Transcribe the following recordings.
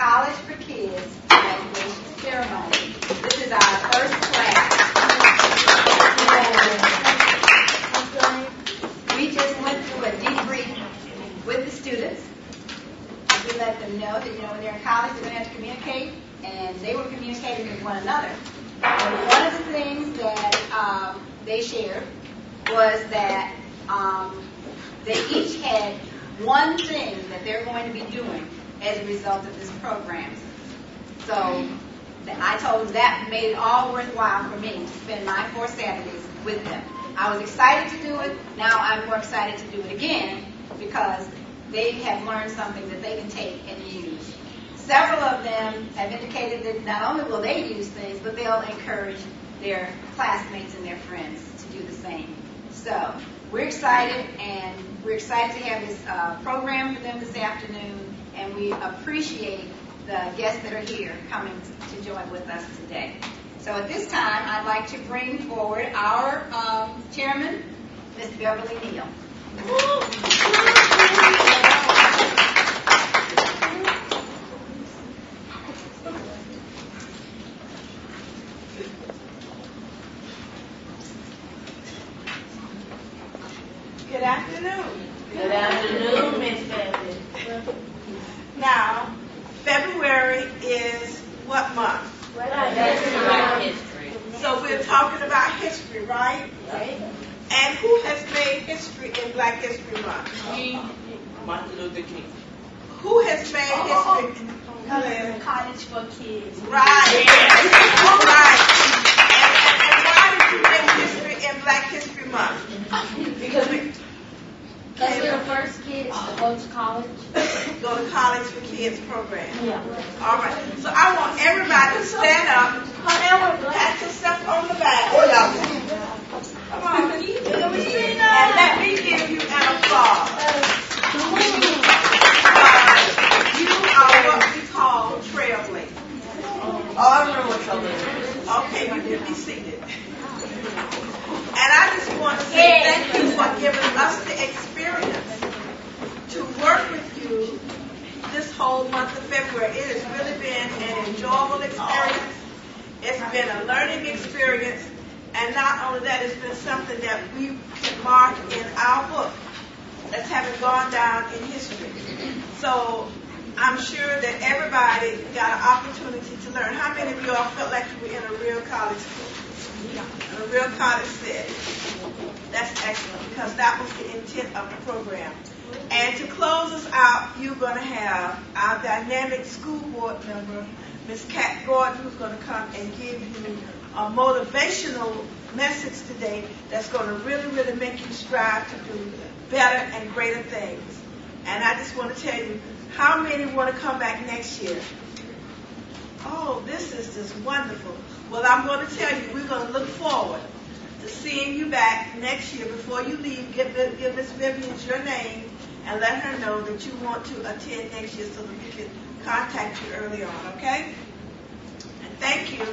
College for Kids graduation ceremony. This is our first class. We just went through a debrief with the students. We let them know that, when they're in college, they're going to have to communicate, and they were communicating with one another. And one of the things that they shared was that they each had one thing that they're going to be doing as a result of this program. So I told them that made it all worthwhile for me to spend my 4 Saturdays with them. I was excited to do it. Now I'm more excited to do it again because they have learned something that they can take and use. Several of them have indicated that not only will they use things, but they'll encourage their classmates and their friends to do the same. So we're excited, and we're excited to have this program for them this afternoon, and we appreciate the guests that are here coming to join with us today. So at this time, I'd like to bring forward our chairman, Ms. Beverly Neal. Good afternoon. Good afternoon, Ms. Beverly. Now, February is what month? Black history. So we're talking about history, right? Right. And who has made history in Black History Month? Martin Luther King. Who has made history? College for Kids. Right. Right. And why did you make history in Black History Month? Because we're the first kids to go to college. Go to College for Kids program. Yeah. All right. So I want everybody to stand up. Pat yourself on the back. Come on. And let me give you an applause. You are what we call trailblazers. Oh, I remember what trailblazers. Okay, you can be seated. And I just want to say thank you for giving us the experience to work with you this whole month of February. It has really been an enjoyable experience. It's been a learning experience. And not only that, it's been something that we can mark in our book as having gone down in history. So I'm sure that everybody got an opportunity to learn. How many of you all felt like you were in a real college school? In a real college setting? That's excellent, because that was the intent of the program. And to close us out, you're going to have our dynamic school board member, Ms. Kat Gordon, who's going to come and give you a motivational message today that's going to really, really make you strive to do better and greater things. And I just want to tell you, how many want to come back next year? Oh, this is just wonderful. Well, I'm going to tell you, we're going to look forward to seeing you back next year. Before you leave, give Ms. Vivian your name and let her know that you want to attend next year so that we can contact you early on, okay? And thank you.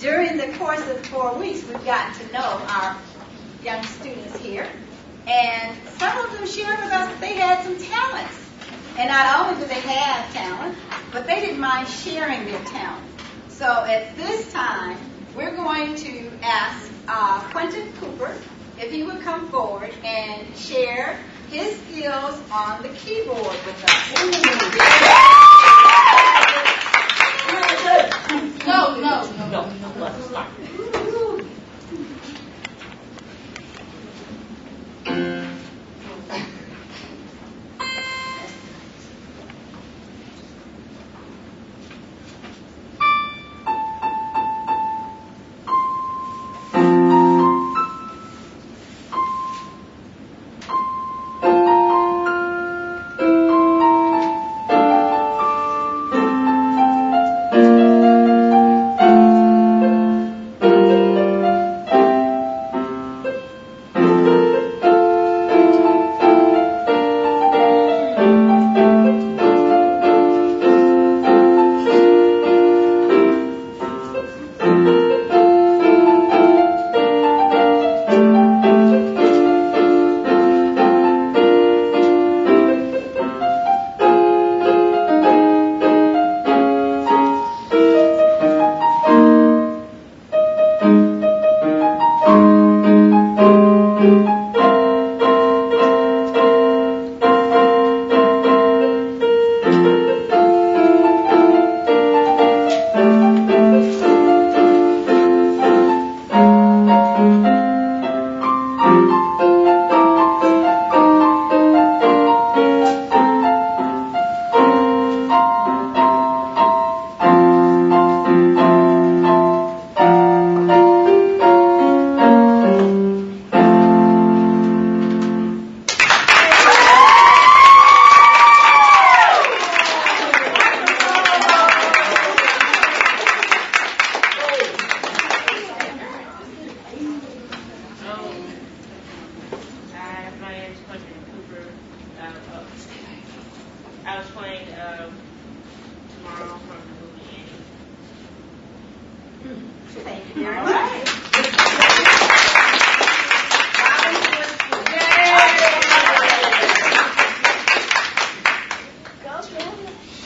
During the course of 4 weeks, we've gotten to know our young students here, and some of them shared with us that they had some talents. And not only do they have talent, but they didn't mind sharing their talent. So at this time, we're going to ask Quentin Cooper if he would come forward and share his skills on the keyboard with us. No. Stop. Thank you very much.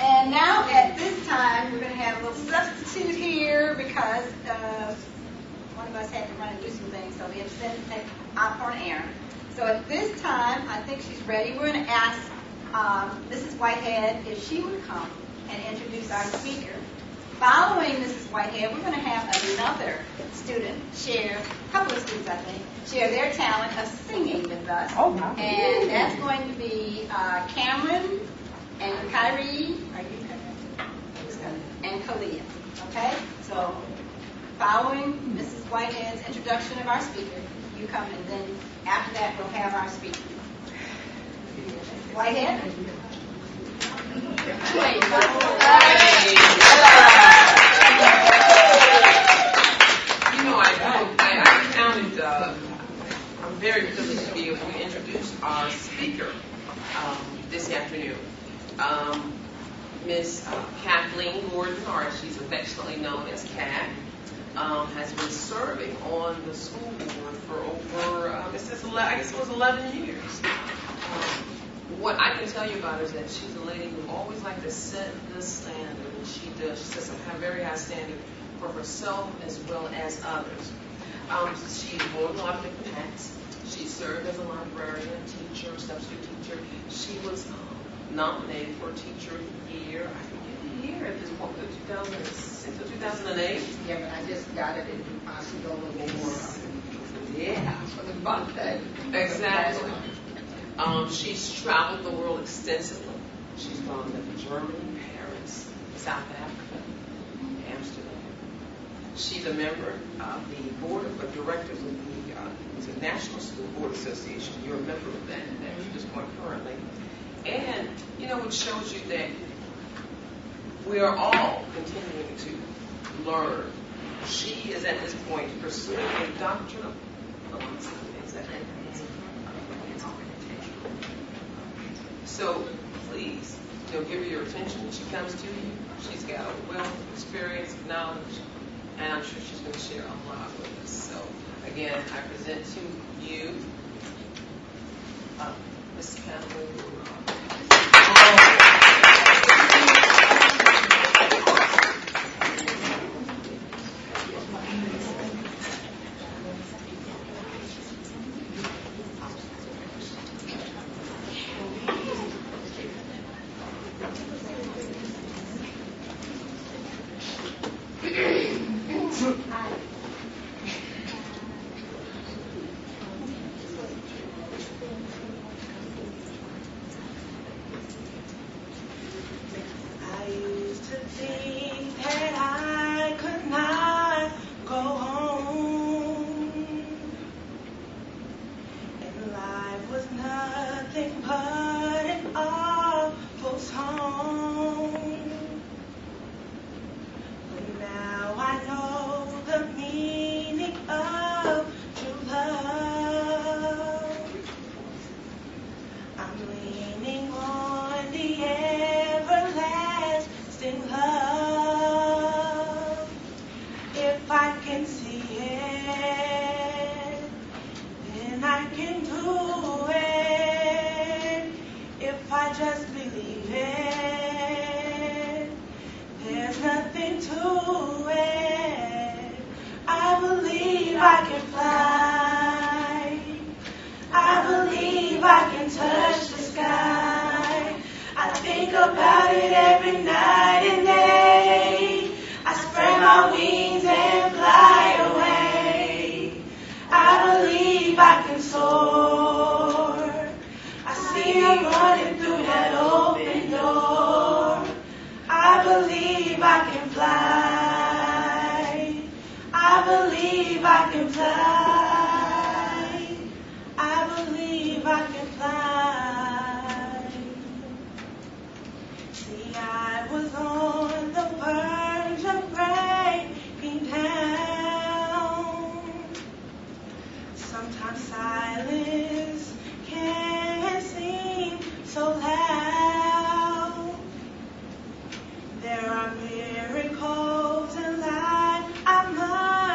And now at this time, we're going to have a little substitute here because one of us had to run and do some things, so we have to send it out for an errand. So at this time, I think she's ready. We're going to ask Mrs. Whitehead if she would come and introduce our speaker. Following Mrs. Whitehead, we're going to have another student share, a couple of students I think, share their talent of singing with us. Oh, wow. And that's going to be Cameron and Kyrie, are you Kyrie? And Kalia. Okay? So following Mrs. Whitehead's introduction of our speaker, you come, and then after that we'll have our speaker. Whitehead? You know, I counted, I'm very privileged to be able to introduce our speaker this afternoon. Miss Kathleen Gordon, or she's affectionately known as Kat, has been serving on the school board for over, I guess it was 11 years. What I can tell you about her is that she's a lady who always liked to set the standard, and she does. She sets a very high standard for herself as well as others. She's worn a lot of different hats. She served as a librarian, teacher, substitute teacher. She was nominated for Teacher of the Year. I forget the year at this point, 2006 or 2008. Yeah, but I just got it in Osceola Award. Yeah. For the birthday. Exactly. She's traveled the world extensively. She's gone to Germany, Paris, South Africa, Amsterdam. She's a member of the board of directors of the National School Board Association. You're a member of that at this point currently. And, you know, it shows you that we are all continuing to learn. She is at this point pursuing a doctorate of philosophy. So please, give her your attention when she comes to you. She's got a wealth of experience, knowledge, and I'm sure she's going to share a lot with us. So again, I present to you Miss Kathleen. There are miracles in life I must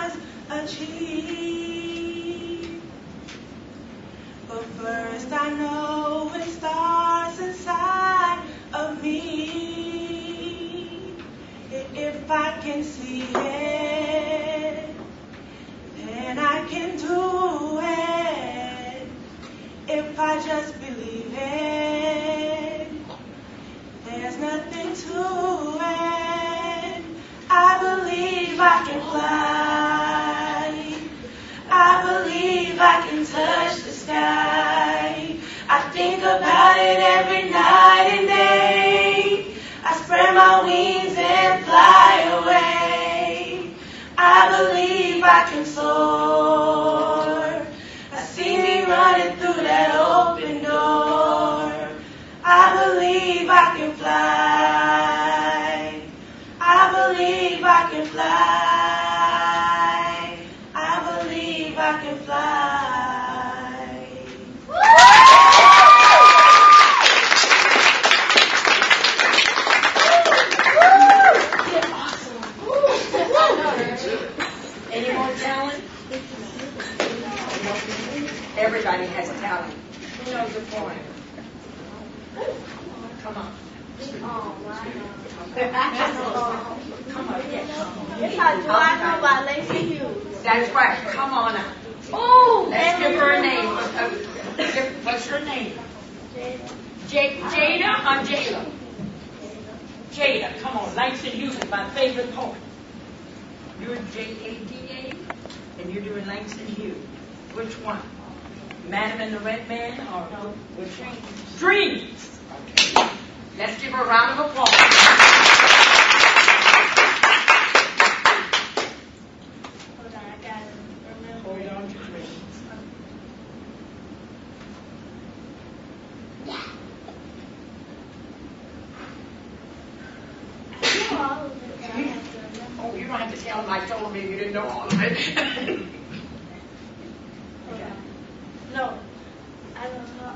If I can see it, then I can do it. If I just believe it, there's nothing to it. I believe I can fly. I believe I can touch the sky. I think about it every night and day. I spread my wings and fly away. I believe I can soar. I see me running through that open door. I believe I can fly. I believe I can fly. I believe I can fly. Any more talent? Everybody has talent. Who knows the poem? Come on. Come on, yes. Yes, I do. I know about Lacey Hughes. That's right. Come on up. Oh, let's give her a name. What's her name? Jada or Jayla? Jada, come on. Langston Hughes is my favorite poet. You're Jada, and you're doing Langston Hughes. Which one? Madam and the Red Man, or which one? Dreams. Okay. Let's give her a round of applause. Hold on, I gotta remember. Hold on to dreams. I know all of it, but I have to remember. Oh, you don't have to tell them I told me you didn't know all of it. Hold on. No, I don't know.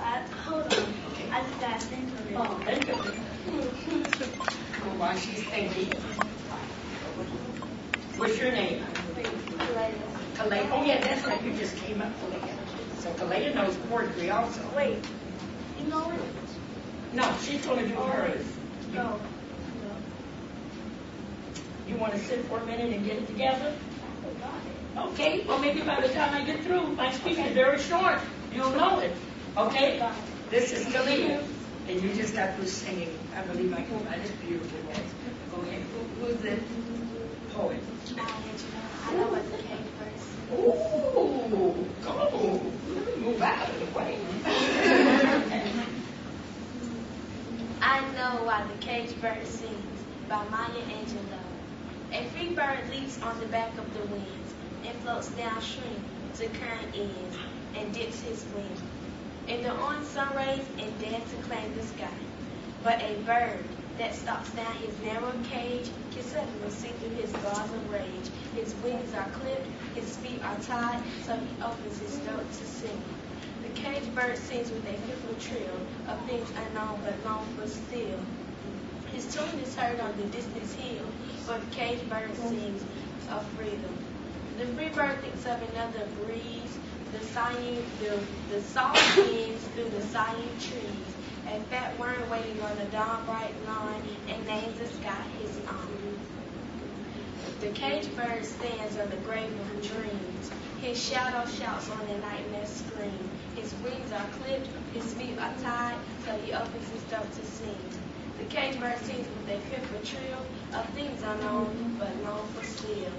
Hold on. I just gotta think of it. Oh, think of it. Oh, while she's thinking. What's your name? Kalea. Oh, yeah, that's right. You just came up, Kalea. So Kalea knows poetry also. Wait, you know it? No, she's going to do hers. No. You want to sit for a minute and get it together? I forgot it. Okay, well, maybe by the time I get through, my speech is very short. You'll know it. Okay? This is Kalea. And you just got through singing. I believe I can write this beautiful voice. Go ahead. Who's the poet? I know what the cake first. Ooh, go. Move out of the way. I know why the caged bird sings by Maya Angelou. A free bird leaps on the back of the winds and floats downstream to current ends and dips his wings in the orange sun rays and dares to claim the sky. But a bird that stalks down his narrow cage can suddenly see through his bars of rage. His wings are clipped, his feet are tied, so he opens his throat to sing. The caged bird sings with a fitful trill of things unknown but known for still. His tune is heard on the distant hill, where the caged bird sings of freedom. The free bird thinks of another breeze, the song winds through the sighing trees, a fat worm waiting on the dawn bright lawn, and names the sky his own. The caged bird stands on the grave of dreams. His shadow shouts on the nightmare scream. His wings are clipped, his feet are tied, so he opens his throat to sing. The caged bird sings with a fitful trill of things unknown but known for still.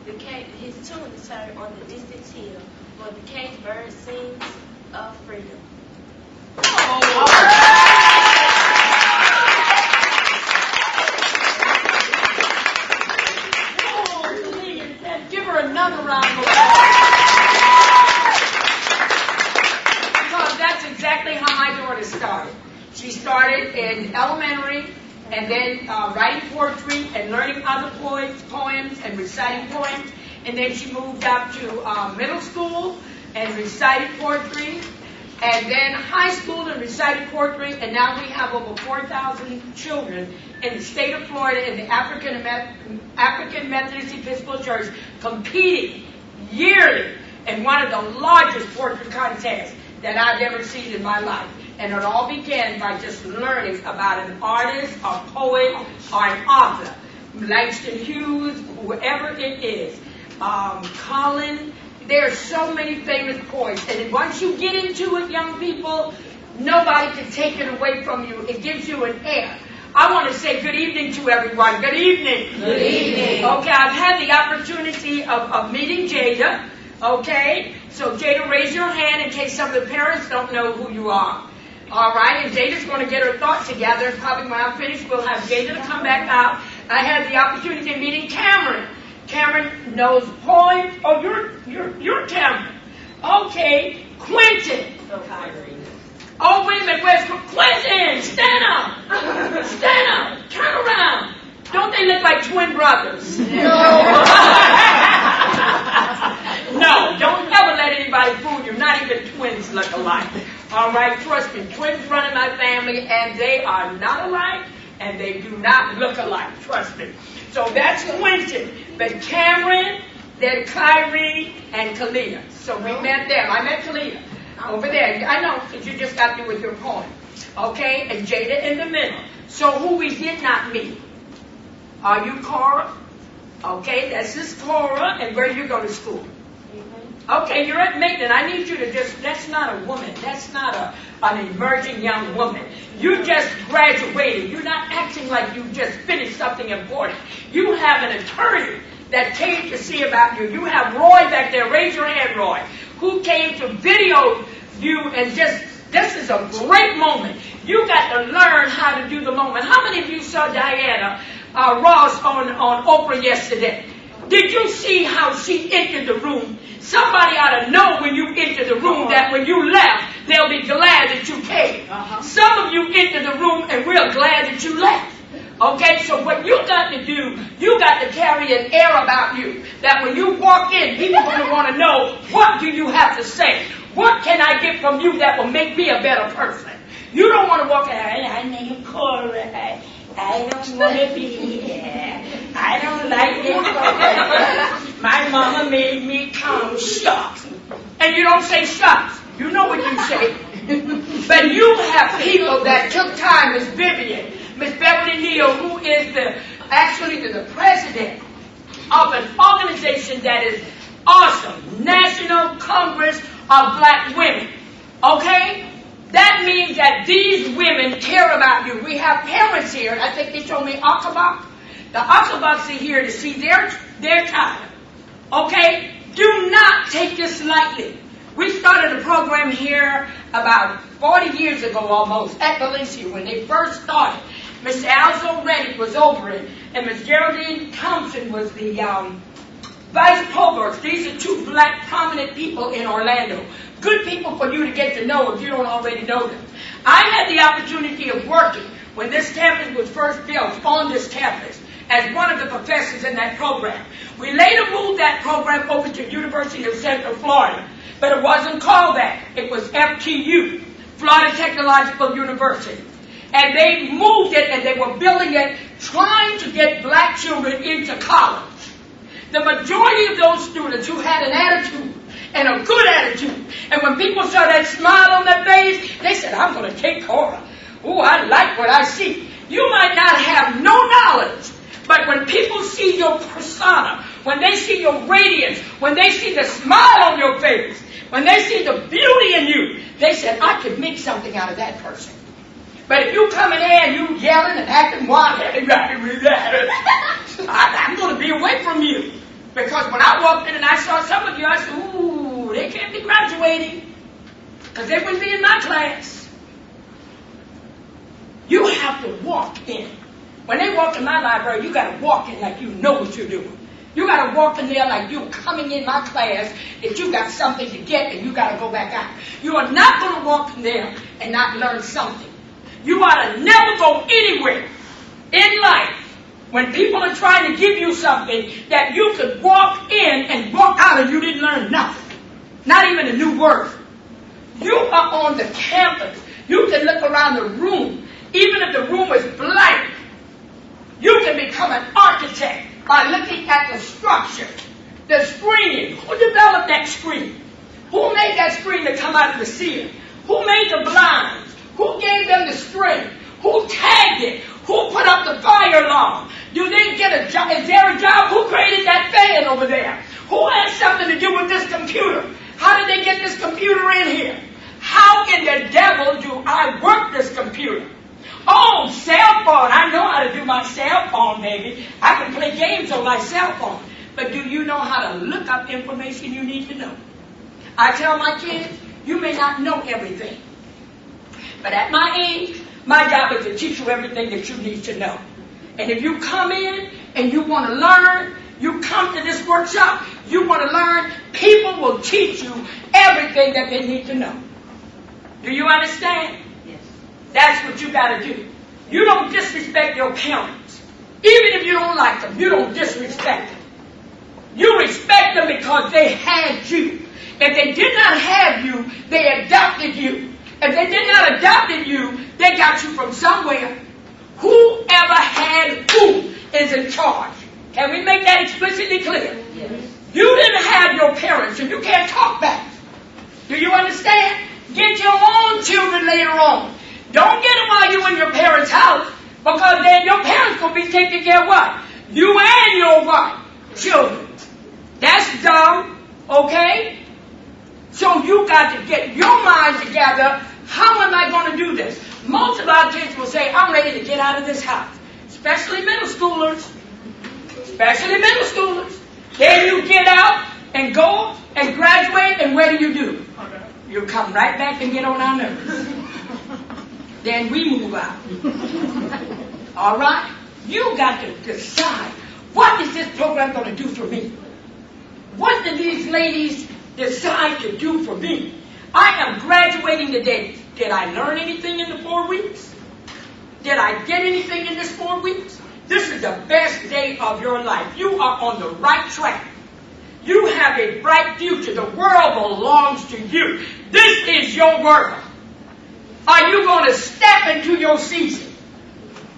His tune is heard on the distant hill, where the caged bird sings of freedom. Give her another round of applause. Because that's exactly how my daughter started. She started in elementary and then writing poetry and learning other poems and reciting poems. And then she moved up to middle school and recited poetry. And then high school and recited poetry. And now we have over 4,000 children in the state of Florida in the African Methodist Episcopal Church competing yearly in one of the largest poetry contests that I've ever seen in my life. And it all began by just learning about an artist, a poet, or an author. Langston Hughes, whoever it is, Colin. There are so many famous poets, and once you get into it, young people, nobody can take it away from you. It gives you an air. I want to say good evening to everyone. Good evening. Good evening. Okay, I've had the opportunity of meeting Jada. Okay, so Jada, raise your hand in case some of the parents don't know who you are. All right, and Jada's going to get her thoughts together. Probably when I'm finished, we'll have Jada to come back out. I had the opportunity of meeting Cameron. Cameron knows poems. Oh, you're Cameron. Okay, Quentin. Oh, wait a minute, where's Quentin? Stand up. Stand up. Turn around. Don't they look like twin brothers? No, don't ever let anybody fool you. Not even twins look alike. All right, trust me. Twins run in my family, and they are not alike, and they do not look alike. Trust me. So that's Quentin. But Cameron, then Kyrie, and Kalia. So we met them. I met Kalia over there. I know, because you just got through with your poem. Okay, and Jada in the middle. So who we did not meet. Are you Cora? Okay, this is Cora, and where do you go to school? Okay, you're at Maitland. I need you to that's not a woman. That's not an emerging young woman. You just graduated. You're not acting like you just finished something important. You have an attorney that came to see about you. You have Roy back there. Raise your hand, Roy. Who came to video you and this is a great moment. You got to learn how to do the moment. How many of you saw Diana Ross on Oprah yesterday? Did you see how she entered the room? Somebody ought to know when you enter the room that when you left, they'll be glad that you came. Some of you entered the room and we're glad that you left. Okay, so what you got to do, you got to carry an air about you that when you walk in, people are going to want to know, what do you have to say? What can I get from you that will make me a better person? You don't want to walk in, I name Cora. I don't want to be here. I don't like it. My mama made me come. Shucks. And you don't say shucks. You know what you say. But you have people that took time, Miss Vivian, Miss Beverly Neal, who is actually the president of an organization that is awesome, National Congress of Black Women. Okay? That means that these women care about you. We have parents here. I think they told me Akabak. The Akabaks are here to see their child. Okay? Do not take this lightly. We started a program here about 40 years ago almost at Valencia when they first started. Mr. Alzo Reddick was over it, and Ms. Geraldine Thompson was the vice provost. These are two black prominent people in Orlando. Good people for you to get to know if you don't already know them. I had the opportunity of working when this campus was first built on this campus as one of the professors in that program. We later moved that program over to University of Central Florida, but it wasn't called that. It was FTU, Florida Technological University. And they moved it and they were building it trying to get black children into college. The majority of those students who had an attitude, and a good attitude, and when people saw that smile on their face, they said, I'm going to take Cora. Oh, I like what I see. You might not have no knowledge, but when people see your persona, when they see your radiance, when they see the smile on your face, when they see the beauty in you, they said, I could make something out of that person. But if you come in there and you yelling and acting wild, I'm going to be away from you. Because when I walked in and I saw some of you, I said, ooh, they can't be graduating. Because they wouldn't be in my class. You have to walk in. When they walk in my library, you got to walk in like you know what you're doing. You got to walk in there like you're coming in my class, that you got something to get and you got to go back out. You are not going to walk in there and not learn something. You ought to never go anywhere in life when people are trying to give you something that you could walk in and walk out and you didn't learn nothing. Not even a new word. You are on the campus. You can look around the room. Even if the room is blank, you can become an architect by looking at the structure, the screening. Who developed that screen? Who made that screen to come out of the ceiling? Who made the blinds? Who gave them the string? Who tagged it? Who put up the fire alarm? Do they get a job? Is there a job? Who created that fan over there? Who has something to do with this computer? How did they get this computer in here? How in the devil do I work this computer? Oh, cell phone. I know how to do my cell phone, baby. I can play games on my cell phone. But do you know how to look up information you need to know? I tell my kids, you may not know everything. But at my age, my job is to teach you everything that you need to know. And if you come in and you want to learn, you come to this workshop, you want to learn, people will teach you everything that they need to know. Do you understand? Yes. That's what you got to do. You don't disrespect your parents. Even if you don't like them, you don't disrespect them. You respect them because they had you. If they did not have you, they adopted you. If they did not adopted you, they got you from somewhere. Whoever had who is in charge. Can we make that explicitly clear? Yes. You didn't have your parents, and you can't talk back. Do you understand? Get your own children later on. Don't get them while you're in your parents' house, because then your parents will be taking care of what? You and your what? Children. That's dumb, okay? So you got to get your mind together. How am I going to do this? Most of our kids will say, I'm ready to get out of this house. Especially middle schoolers. Especially middle schoolers. Then you get out and go and graduate, and what do? You come right back and get on our nerves. Then we move out. All right? You got to decide, what is this program going to do for me? What do these ladies decide to do for me? I am graduating today. Did I learn anything in the 4 weeks? Did I get anything in this 4 weeks? This is the best day of your life. You are on the right track. You have a bright future. The world belongs to you. This is your world. Are you going to step into your season?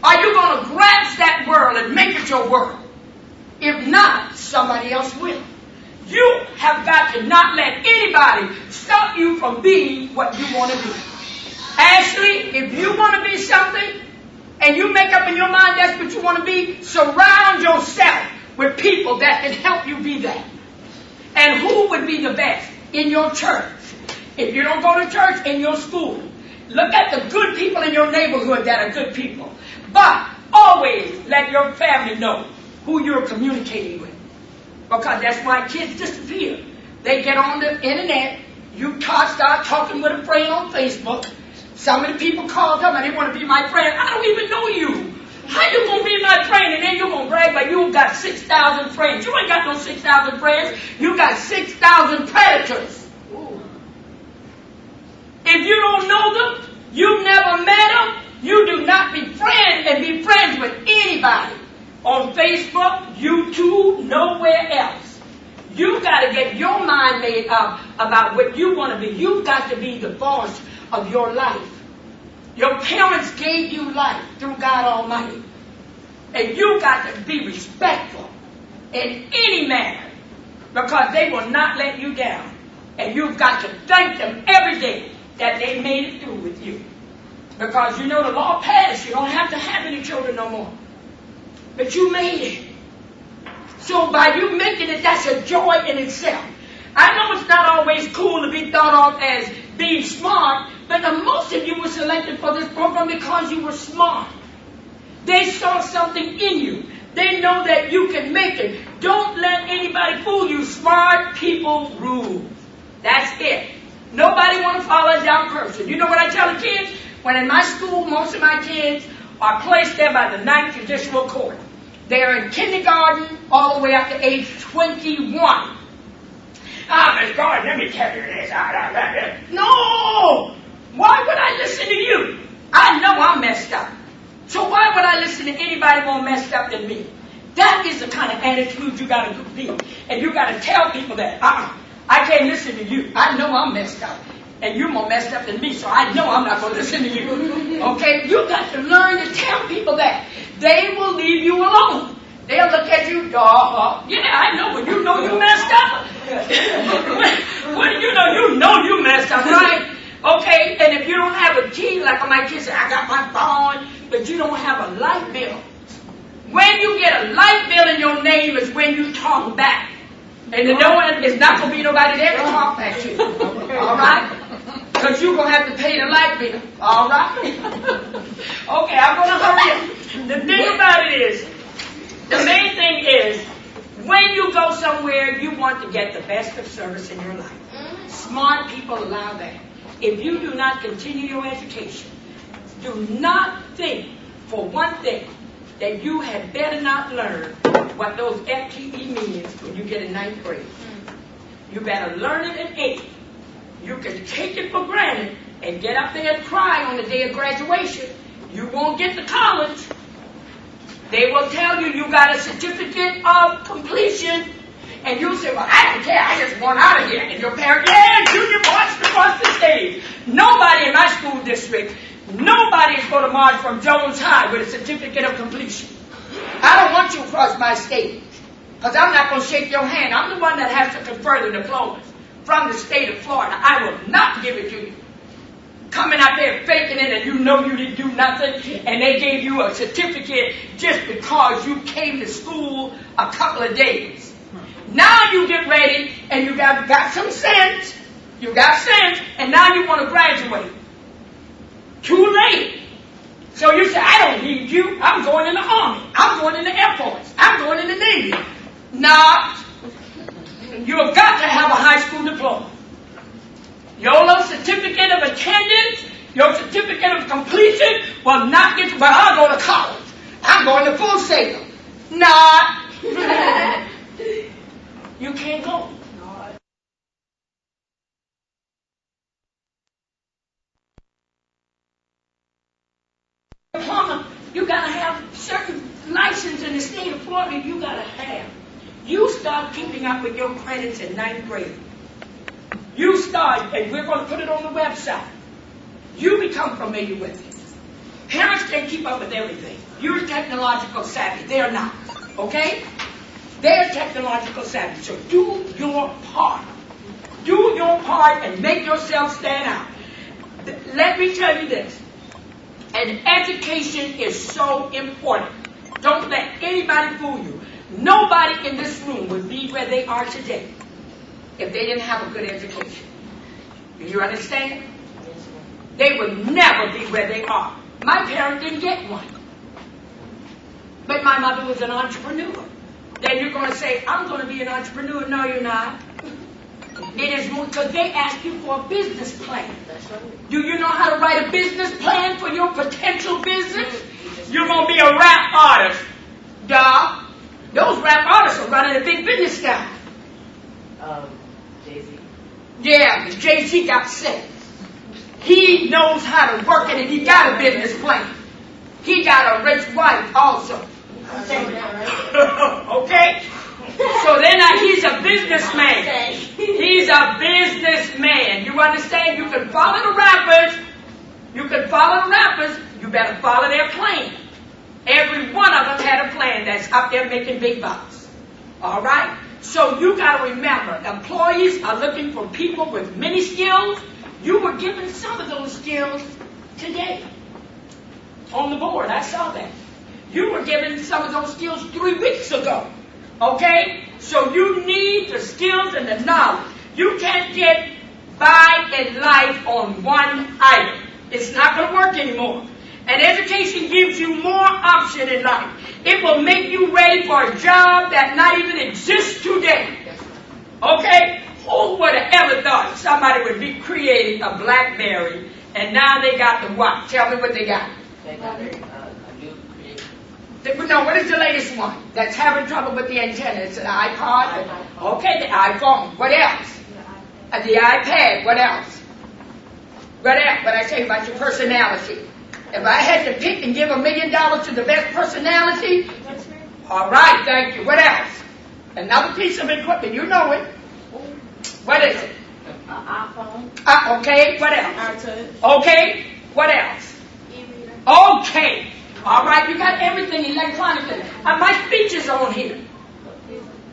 Are you going to grasp that world and make it your world? If not, somebody else will. You have got to not let anybody stop you from being what you want to be. Ashley, if you want to be something, and you make up in your mind that's what you want to be, surround yourself with people that can help you be that. And who would be the best? In your church. If you don't go to church, in your school. Look at the good people in your neighborhood that are good people. But always let your family know who you're communicating with. Because that's why kids disappear. They get on the internet. You start talking with a friend on Facebook. Some of the people call them and they want to be my friend. I don't even know you. How you going to be my friend and then you're going to brag about you got 6,000 friends? You ain't got no 6,000 friends. You got 6,000 predators. If you don't know them, you've never met them, you do not be friends and be friends with anybody. On Facebook, YouTube, nowhere else. You've got to get your mind made up about what you want to be. You've got to be the boss of your life. Your parents gave you life through God Almighty. And you've got to be respectful in any manner because they will not let you down. And you've got to thank them every day that they made it through with you. Because you know the law passed. You don't have to have any children no more. But you made it. So by you making it, that's a joy in itself. I know it's not always cool to be thought of as being smart, but most of you were selected for this program because you were smart. They saw something in you. They know that you can make it. Don't let anybody fool you. Smart people rule. That's it. Nobody want to follow a dumb person. You know what I tell the kids? When in my school, most of my kids are placed there by the 9th Judicial Court. They're in kindergarten all the way up to age 21. Miss Gordon, let me tell you this. No! Why would I listen to you? I know I'm messed up. So why would I listen to anybody more messed up than me? That is the kind of attitude you got to be. And you got to tell people that. I can't listen to you. I know I'm messed up. And you're more messed up than me, so I know I'm not going to listen to you. Okay? You got to learn to tell people that. They will leave you alone. They'll look at you, dog. Yeah, I know, but you know you messed up. What do you know? You know you messed up, right? Okay, and if you don't have a key, like my kids say, I got my phone, but you don't have a light bill. When you get a light bill in your name is when you talk back. And no one is not going to be nobody there to talk back to you. All right? Because you're going to have to pay the light bill. All right? Okay, I'm going to hurry up. The thing about it is, the main thing is, when you go somewhere, you want to get the best of service in your life. Smart people allow that. If you do not continue your education, do not think for one thing that you had better not learn what those FTE means when you get in 9th grade. You better learn it in 8th. You can take it for granted and get up there and cry on the day of graduation. You won't get to college. They will tell you got a certificate of completion. And you'll say, well, I don't care, I just want out of here. And your parent, yeah, Junior marched across the stage. Nobody in my school district, nobody is going to march from Jones High with a certificate of completion. I don't want you across my stage, because I'm not going to shake your hand. I'm the one that has to confer the diplomas from the state of Florida. I will not give it to you. Coming out there faking it and you know you didn't do nothing, and they gave you a certificate just because you came to school a couple of days. Now you get ready and you got some sense. You got sense, and now you want to graduate. Too late. So you say, I don't need you. I'm going in the Army. I'm going in the Air Force. I'm going in the Navy. Nah. You have got to have a high school diploma. Your little certificate of attendance, your certificate of completion will not get you, but I'll go to college. I'm going to Full Sail. Nah. You can't go. Diploma, you got to have certain license in the state of Florida. You got to have. You start keeping up with your credits in 9th grade. You start, and we're going to put it on the website. You become familiar with it. Parents can't keep up with everything. You're technological savvy. They're not. Okay? They're technological savvy. So do your part. Do your part and make yourself stand out. Let me tell you this. And education is so important. Don't let anybody fool you. Nobody in this room would be where they are today if they didn't have a good education. Do you understand? They would never be where they are. My parents didn't get one. But my mother was an entrepreneur. Then you're going to say, I'm going to be an entrepreneur. No, you're not. It is because they ask you for a business plan. Do you know how to write a business plan for your potential business? You're going to be a rap artist. Duh. Those rap artists are running a big business now. Jay-Z. Yeah, Jay-Z got sick. He knows how to work it, and he got a business plan. He got a rich wife also. Okay? So then he's a businessman. He's a businessman. You understand? You can follow the rappers. You can follow the rappers. You better follow their plan. Every one of them had a plan that's up there making big bucks. All right? So you got to remember, employees are looking for people with many skills. You were given some of those skills today on the board. I saw that. You were given some of those skills 3 weeks ago. Okay? So you need the skills and the knowledge. You can't get by in life on one item. It's not going to work anymore. And education gives you more option in life. It will make you ready for a job that not even exists today. Okay? Who would have ever thought somebody would be creating a BlackBerry and now they got the what? Tell me what they got. They got a new creation. No, what is the latest one that's having trouble with the antenna? It's an iPod? Okay, the iPhone. What else? The iPad. What else? What else? What I say about your personality? If I had to pick and give $1 million to the best personality, all right, thank you. What else? Another piece of equipment. You know it. What is it? An iPhone. Okay, what else? iTouch. Okay, what else? E-reader. Okay. All right, you got everything electronically. My speech is on here.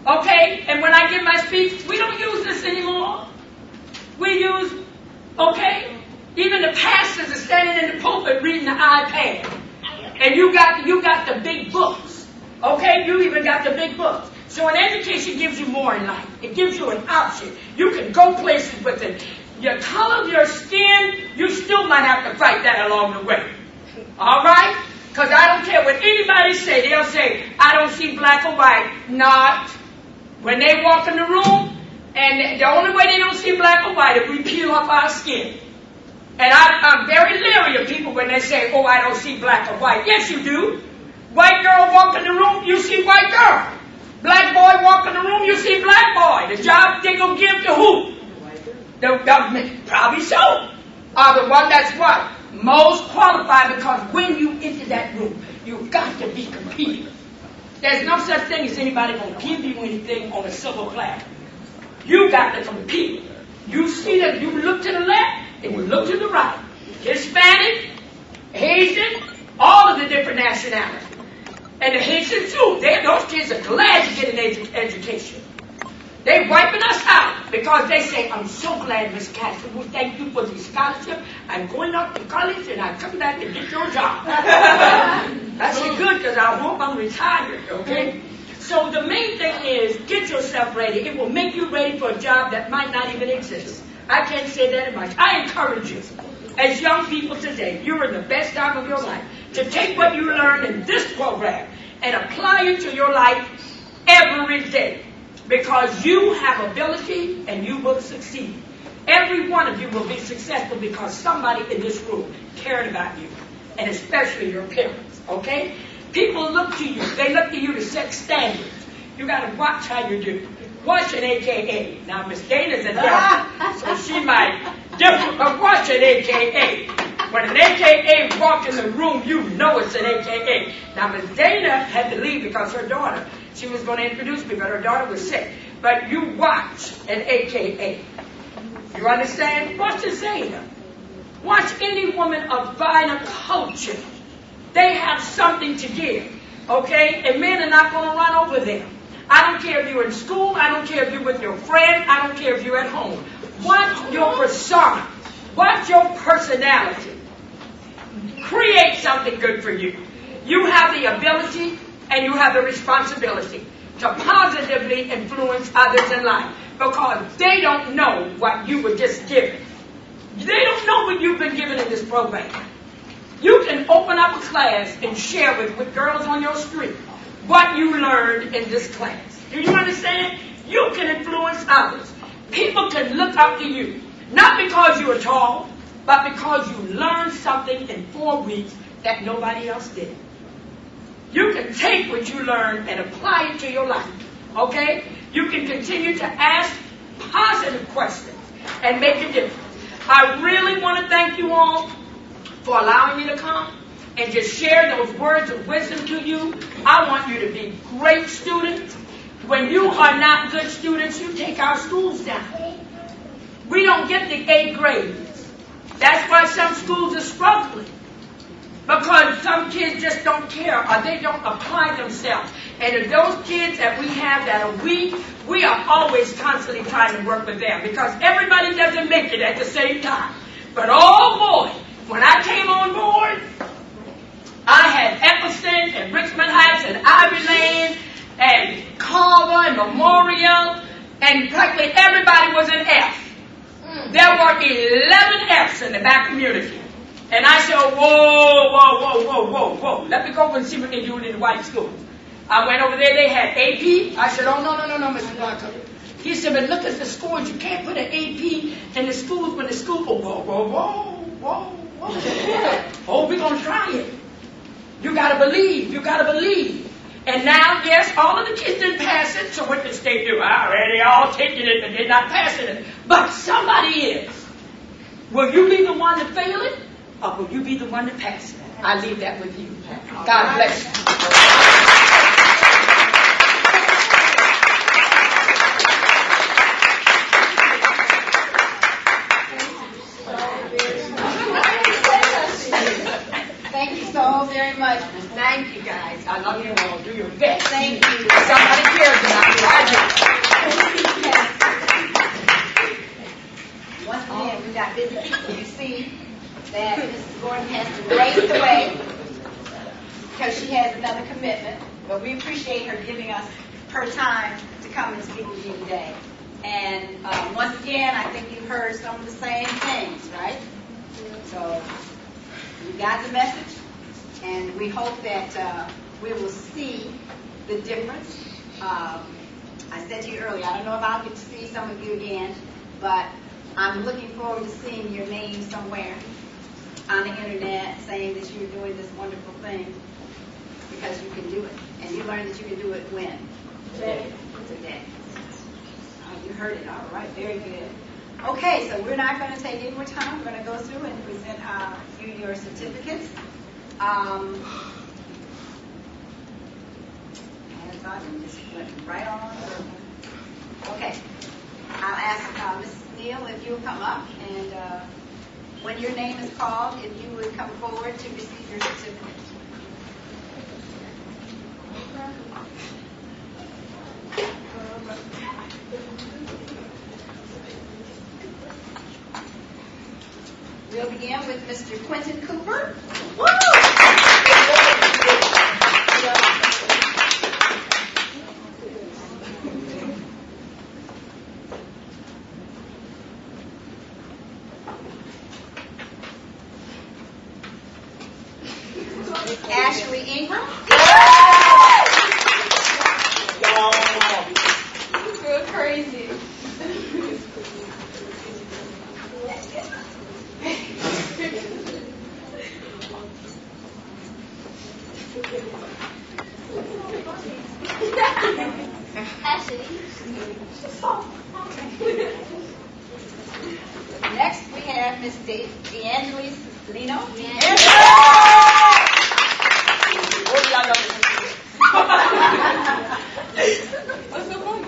Okay, and when I give my speech, we don't use this anymore. We use, okay, Even the pastors are standing in the pulpit reading the iPad. And you got the big books. Okay? You even got the big books. So an education gives you more in life. It gives you an option. You can go places with it. Your color of your skin, you still might have to fight that along the way. All right? Because I don't care what anybody say. They'll say, I don't see black or white. Not. When they walk in the room, and the only way they don't see black or white is we peel up our skin. And I'm very leery of people when they say, oh, I don't see black or white. Yes, you do. White girl walk in the room, you see white girl. Black boy walk in the room, you see black boy. The job they gonna give to who? The government, probably so. Are the one that's what? Most qualified, because when you enter that room, you've got to be competing. There's no such thing as anybody gonna give you anything on a silver platter. You got to compete. You see that you look to the left and you look to the right. Hispanic, Asian, all of the different nationalities. And the Haitians too. Those kids are glad to get an education. They wiping us out because they say, I'm so glad, Miss Castro, we thank you for the scholarship. I'm going up to college and I come back to get your job. That's good because I hope I'm retired, okay? So the main thing is get yourself ready. It will make you ready for a job that might not even exist. I can't say that much. I encourage you, as young people today, you're in the best time of your life, to take what you learned in this program and apply it to your life every day. Because you have ability and you will succeed. Every one of you will be successful because somebody in this room cared about you, and especially your parents, okay? People look to you. They look to you to set standards. You got to watch how you do. Watch an AKA. Now, Miss Dana's a devil, so she might differ, but watch an AKA. When an AKA walks in the room, you know it's an AKA. Now, Miss Dana had to leave because her daughter, she was going to introduce me, but her daughter was sick. But you watch an AKA. You understand? Watch a Zayna. Watch any woman of finer culture. They have something to give, okay? And men are not going to run over them. I don't care if you're in school. I don't care if you're with your friend. I don't care if you're at home. Watch your persona. Watch your personality. Create something good for you. You have the ability and you have the responsibility to positively influence others in life because they don't know what you were just given. They don't know what you've been given in this program. You can open up a class and share with girls on your street what you learned in this class. Do you understand? You can influence others. People can look up to you, not because you are tall, but because you learned something in 4 weeks that nobody else did. You can take what you learned and apply it to your life, okay? You can continue to ask positive questions and make a difference. I really want to thank you all for allowing me to come and just share those words of wisdom to you. I want you to be great students. When you are not good students, you take our schools down. We don't get the A grades. That's why some schools are struggling. Because some kids just don't care or they don't apply themselves. And if those kids that we have that are weak, we are always constantly trying to work with them because everybody doesn't make it at the same time. But oh boy, when I came on board, I had Epperson and Richmond Heights and Ivy Lane and Carver and Memorial, and practically everybody was an F. There were 11 Fs in the black community. And I said, whoa. Let me go over and see what they do in the white schools. I went over there, they had AP. I said, oh, no, Mr. Walker. He said, but look at the scores. You can't put an AP in the schools when the school, whoa. Oh, we're going to try it. You got to believe. And now, yes, all of the kids didn't pass it, so what did the state do? Already all taking it, but they're not passing it. But somebody is. Will you be the one to fail it, or will you be the one to pass it? I leave that with you. God bless you. Thank you so very much. Thank you, guys. I love you all. Do your best. Thank you. Somebody cares about you. I do. Once again, we got busy people. You see, But we appreciate her giving us her time to come and speak with you today. And once again, I think you heard some of the same things, right? So you got the message, and we hope that we will see the difference. I said to you earlier, I don't know if I'll get to see some of you again, but I'm looking forward to seeing your name somewhere on the internet saying that you're doing this wonderful thing, because you can do it. And you learned that you can do it when? Today. You heard it. All right. Very good. Okay, so we're not going to take any more time. We're going to go through and present you your certificates. And I just went right on. Okay. I'll ask Ms. Neal if you'll come up, and when your name is called, if you would come forward to receive your certificate. We'll begin with Mr. Quentin Cooper. Woo! Ashley Ingram. Go crazy. Next, we have Miss D'Angelis Lino. What's the point?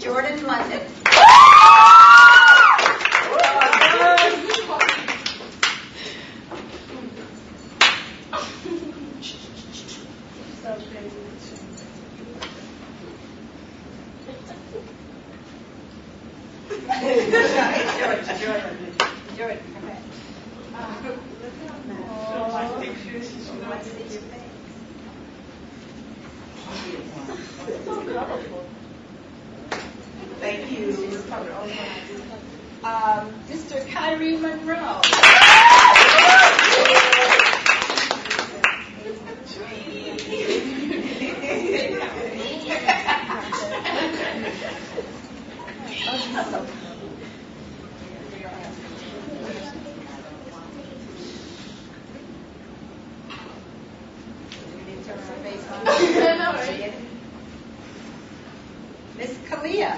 Jordan London. Jordan, come back. Thank you. Mr. Kyrie Monroe. Miss Kalia.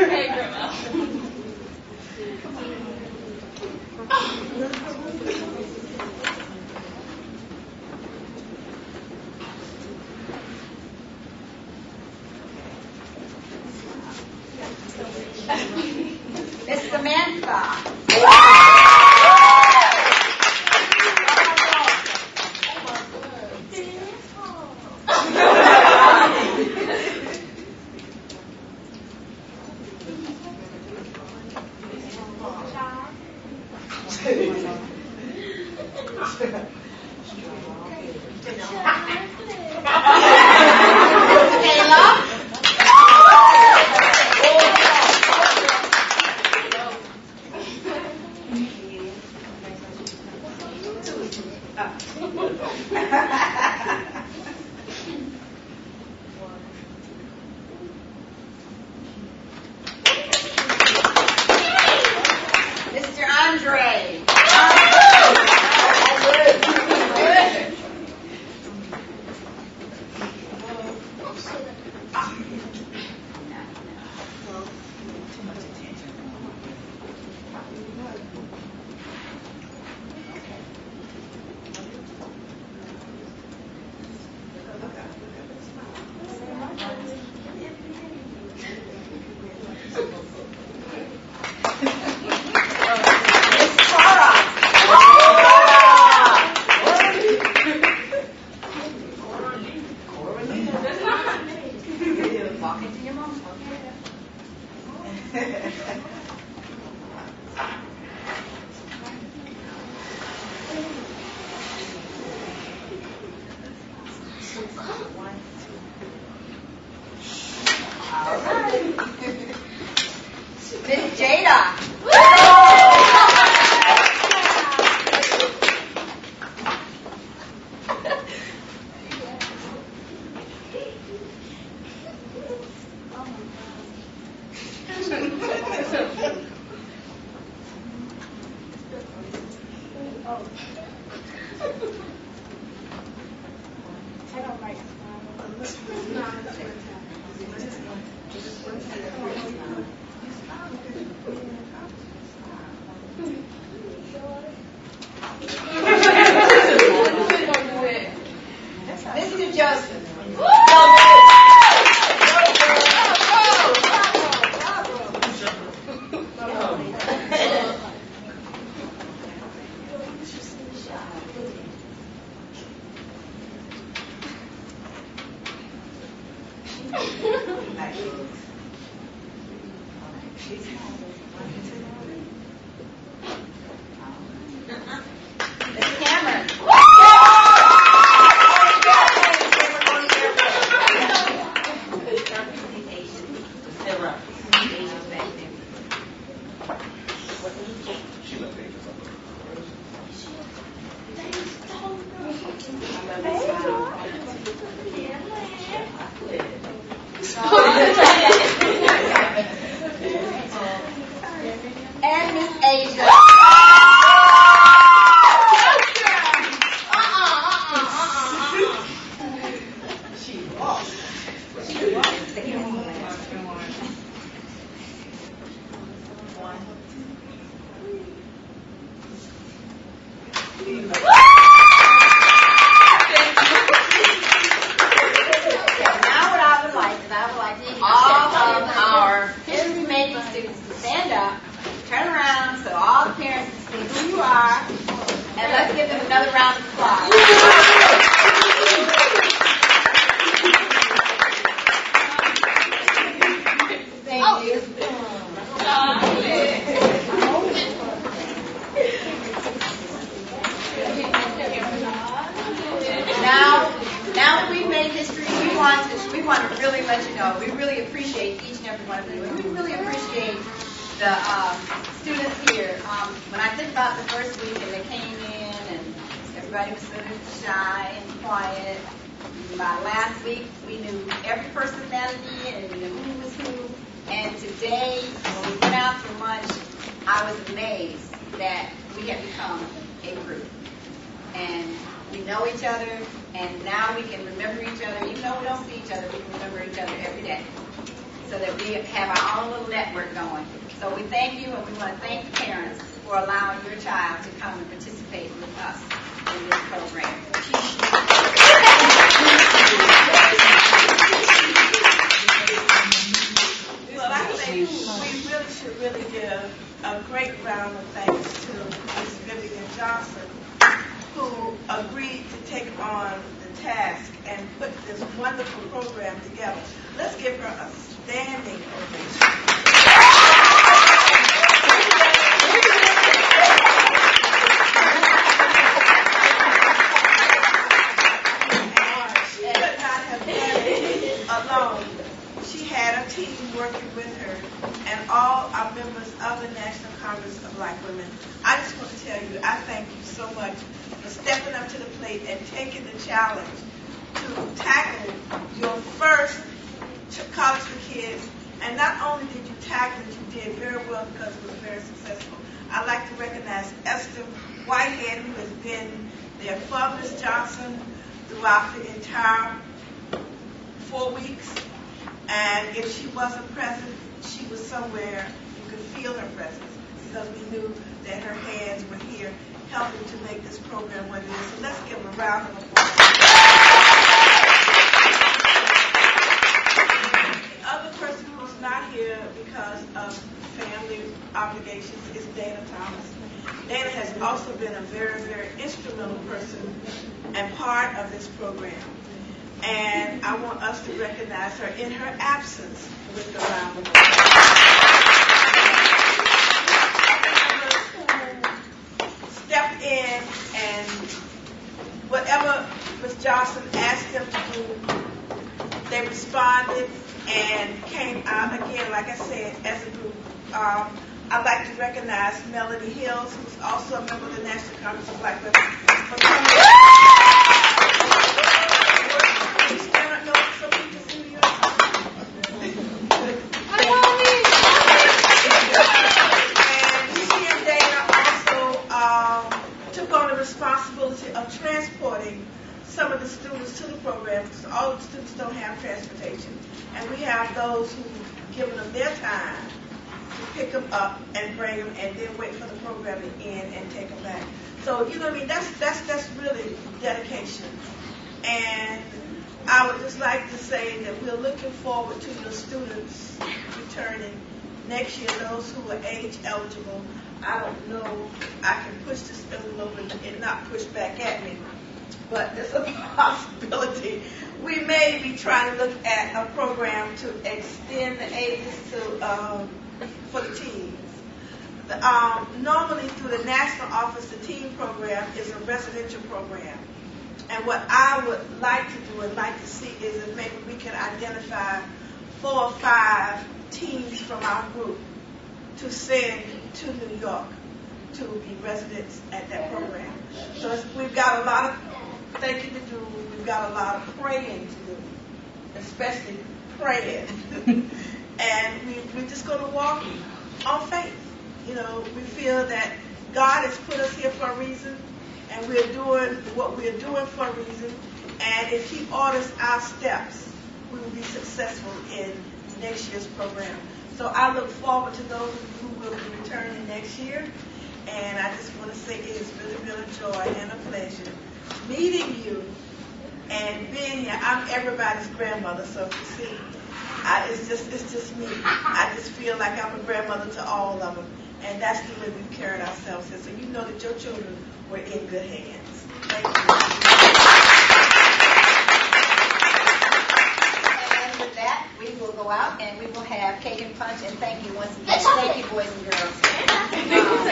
Hey, grandma. Miss Samantha. Kayla. Mr. Andre. Mr. Joseph. Mr. Cameron. And Miss Asia. All of our his remaining students to stand up, turn around so all the parents can see who you are, and let's give them another round of applause. Thank you. Now that we've made history, we want to really let you know we really appreciate each and every one of you, and we really appreciate the students here. When I think about the first week and they came in and everybody was sort of shy and quiet. By last week, we knew every personality and we knew who was who. And today, when we went out for lunch, I was amazed that we have become a group. And we know each other, and now we can remember each other. Even though we don't see each other, we can remember each other every day. So that we have our own little network going. So we thank you, and we want to thank the parents for allowing your child to come and participate with us in this program. Well, I think we really should give a great round of thanks to Ms. Vivian Johnson, who agreed to take on the task and put this wonderful program together. Let's give her a standing ovation. She could not have done it alone. She had a team working with her and all our members of the National Congress of Black Women. I just want to tell you, I thank you so much for stepping up to the plate and taking the challenge to tackle your first College for Kids. And not only did you tackle it, you did very well because it was very successful. I'd like to recognize Esther Whitehead, who has been there for Ms. Johnson throughout the entire 4 weeks. And if she wasn't present, she was somewhere. You could feel her presence because we knew that her hands were here helping to make this program what it is. So let's give them a round of applause. The other person who's not here because of family obligations is Dana Thomas. Dana has also been a very, very instrumental person and part of this program. And I want us to recognize her in her absence with the round of applause. Stepped in and whatever Ms. Johnson asked them to do, they responded and came out again, like I said, as a group. I'd like to recognize Melody Hills, who's also a member of the National Congress of Black Women, for coming. And she and Dana also took on responsibility of transporting some of the students to the program, because all of the students don't have transportation. And we have those who've given them their time to pick them up and bring them, and then wait for the program to end and take them back. So, you know what I mean? That's really dedication. And I would just like to say that we're looking forward to your students returning next year, those who are age eligible. I don't know, I can push this envelope and not push back at me, but there's a possibility. We may be trying to look at a program to extend the ages for the teens. Normally through the National Office, the teen program is a residential program. And what I would like to do and like to see is if maybe we can identify 4 or 5 teens from our group to send to New York to be residents at that program. So we've got a lot of thinking to do. We've got a lot of praying to do, especially praying. And we're just going to walk on faith. You know, we feel that God has put us here for a reason, and we're doing what we're doing for a reason. And if He orders our steps, we will be successful in next year's program. So I look forward to those who will be returning next year. And I just want to say it has really been a joy and a pleasure meeting you and being here. I'm everybody's grandmother, so you see, it's just me. I just feel like I'm a grandmother to all of them. And that's the way we've carried ourselves here. So you know that your children were in good hands. Thank you. And with that, we will go out and we will have cake and punch. And thank you once again. Thank you, boys and girls.